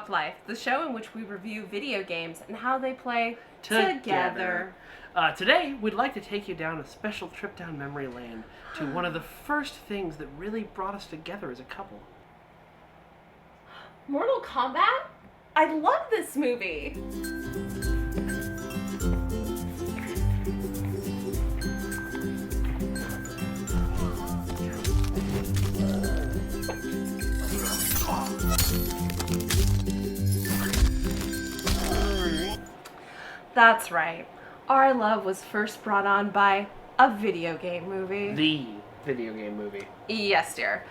Co-op Life, the show in which we review video games and how they play together. Today, we'd like to take you down a special trip down memory lane to one of the first things that really brought us together as a couple. Mortal Kombat? I love this movie! That's right. Our love was first brought on by a video game movie. The video game movie. Yes, dear.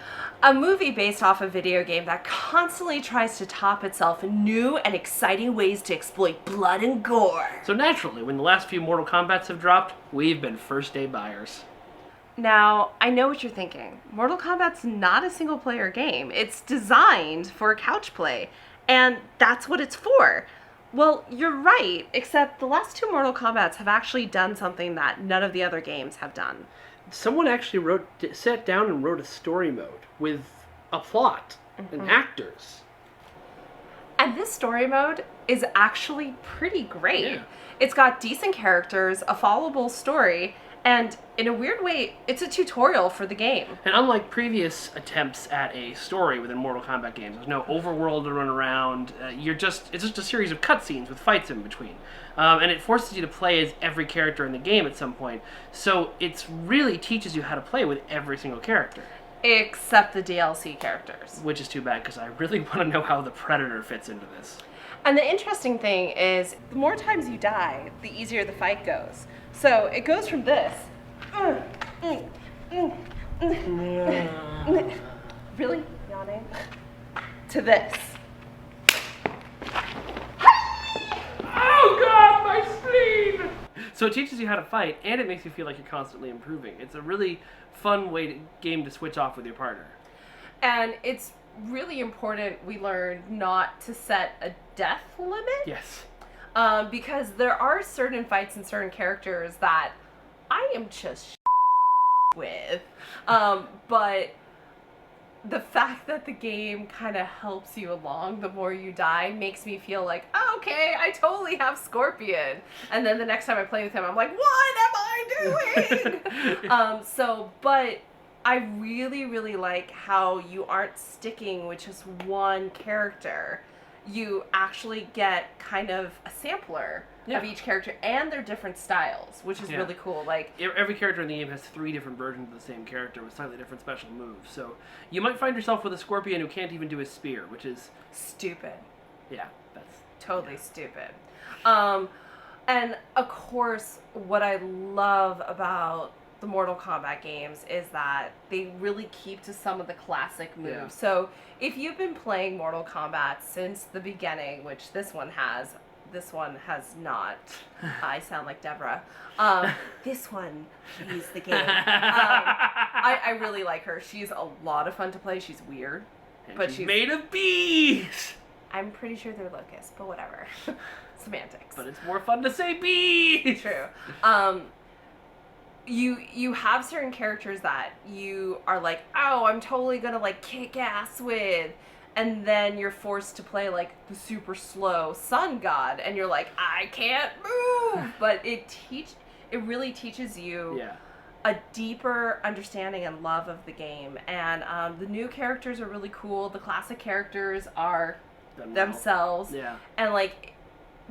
A movie based off a video game that constantly tries to top itself in new and exciting ways to exploit blood and gore. So naturally, when the last few Mortal Kombats have dropped, we've been first-day buyers. Now, I know what you're thinking. Mortal Kombat's not a single-player game. It's designed for couch play, and that's what it's for. Well, you're right, except the last two Mortal Kombats have actually done something that none of the other games have done. Someone actually sat down and wrote a story mode with a plot and actors. And this story mode is actually pretty great. Yeah. It's got decent characters, a followable story, and in a weird way, it's a tutorial for the game. And unlike previous attempts at a story within Mortal Kombat games, there's no overworld to run around. It's just a series of cutscenes with fights in between. And it forces you to play as every character in the game at some point. So it really teaches you how to play with every single character. Except the DLC characters. Which is too bad, because I really want to know how the Predator fits into this. And the interesting thing is, the more times you die, the easier the fight goes. So it goes from this, really yawning, to this. Oh God, my spleen! So it teaches you how to fight, and it makes you feel like you're constantly improving. It's a really fun game to switch off with your partner. And it's really important we learn not to set a death limit. Yes. Because there are certain fights and certain characters that I am just with. But the fact that the game kind of helps you along the more you die makes me feel like, oh, okay, I totally have Scorpion. And then the next time I play with him, I'm like, what am I doing? But I really, really like how you aren't sticking with just one character. You actually get kind of a sampler of each character and their different styles, which is really cool. Like every character in the game has 3 different versions of the same character with slightly different special moves. So you might find yourself with a Scorpion who can't even do his spear, which is stupid. Yeah, that's totally stupid. And of course, what I love about the Mortal Kombat games is that they really keep to some of the classic moves. Yeah. So if you've been playing Mortal Kombat since the beginning, which this one has not. I sound like Deborah. This one plays the game. I really like her. She's a lot of fun to play. She's weird. But she's made of bees! I'm pretty sure they're locusts, but whatever. Semantics. But it's more fun to say bees! True. You have certain characters that you are like, oh, I'm totally gonna like kick ass with, and then you're forced to play like the super slow sun god, and you're like, I can't move. But it really teaches you a deeper understanding and love of the game. And the new characters are really cool. The classic characters are themselves. Yeah. And like,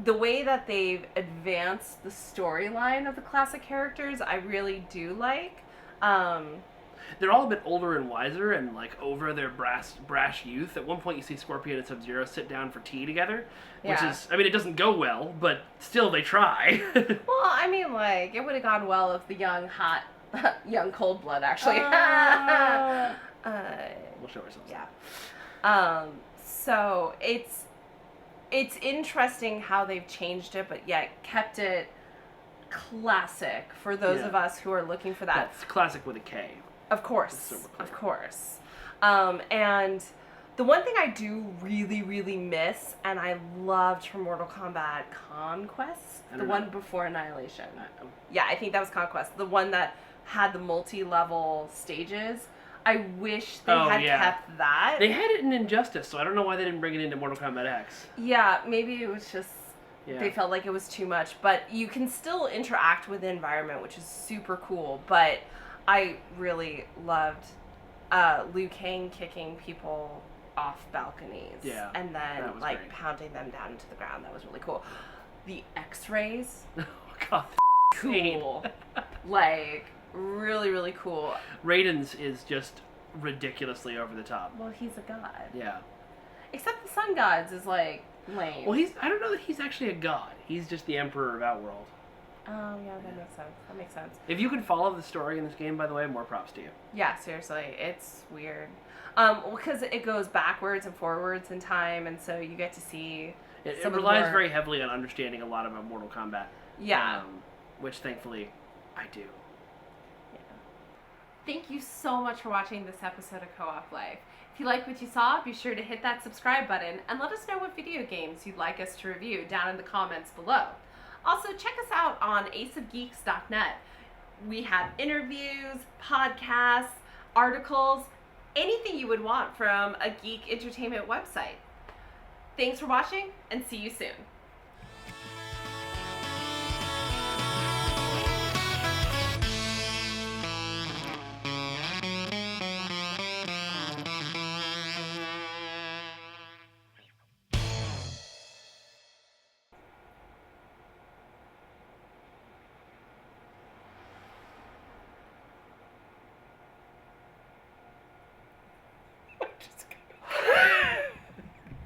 the way that they've advanced the storyline of the classic characters, I really do like. They're all a bit older and wiser and like over their brash youth. At one point you see Scorpion and Sub-Zero sit down for tea together, which is, I mean, it doesn't go well, but still they try. Well, I mean, like, it would have gone well if the young Cold Blood actually. We'll show ourselves. Yeah. So it's interesting how they've changed it, but yet kept it classic for those of us who are looking for that. That's classic with a K. Of course. Of course. And the one thing I do really, really miss, and I loved from Mortal Kombat Conquest, the one before Annihilation. Yeah, I think that was Conquest. The one that had the multi-level stages. I wish they had kept that. They had it in Injustice, so I don't know why they didn't bring it into Mortal Kombat X. Yeah, maybe it was just they felt like it was too much. But you can still interact with the environment, which is super cool. But I really loved Liu Kang kicking people off balconies. Yeah, and then like great. Pounding them down into the ground. That was really cool. The X-rays. Oh god, cool. Like really, really cool. Raiden's is just ridiculously over the top. Well, he's a god. Yeah. Except the Sun Gods is like lame. Well, I don't know that he's actually a god. He's just the Emperor of Outworld. Oh, yeah, that makes sense. That makes sense. If you can follow the story in this game, by the way, more props to you. Yeah, seriously. It's weird. Because it goes backwards and forwards in time, and so you get to see It relies very heavily on understanding a lot about Mortal Kombat. Yeah. Which, thankfully, I do. Yeah. Thank you so much for watching this episode of Co-op Life. If you like what you saw, be sure to hit that subscribe button and let us know what video games you'd like us to review down in the comments below. Also, check us out on aceofgeeks.net. We have interviews, podcasts, articles, anything you would want from a geek entertainment website. Thanks for watching, and see you soon.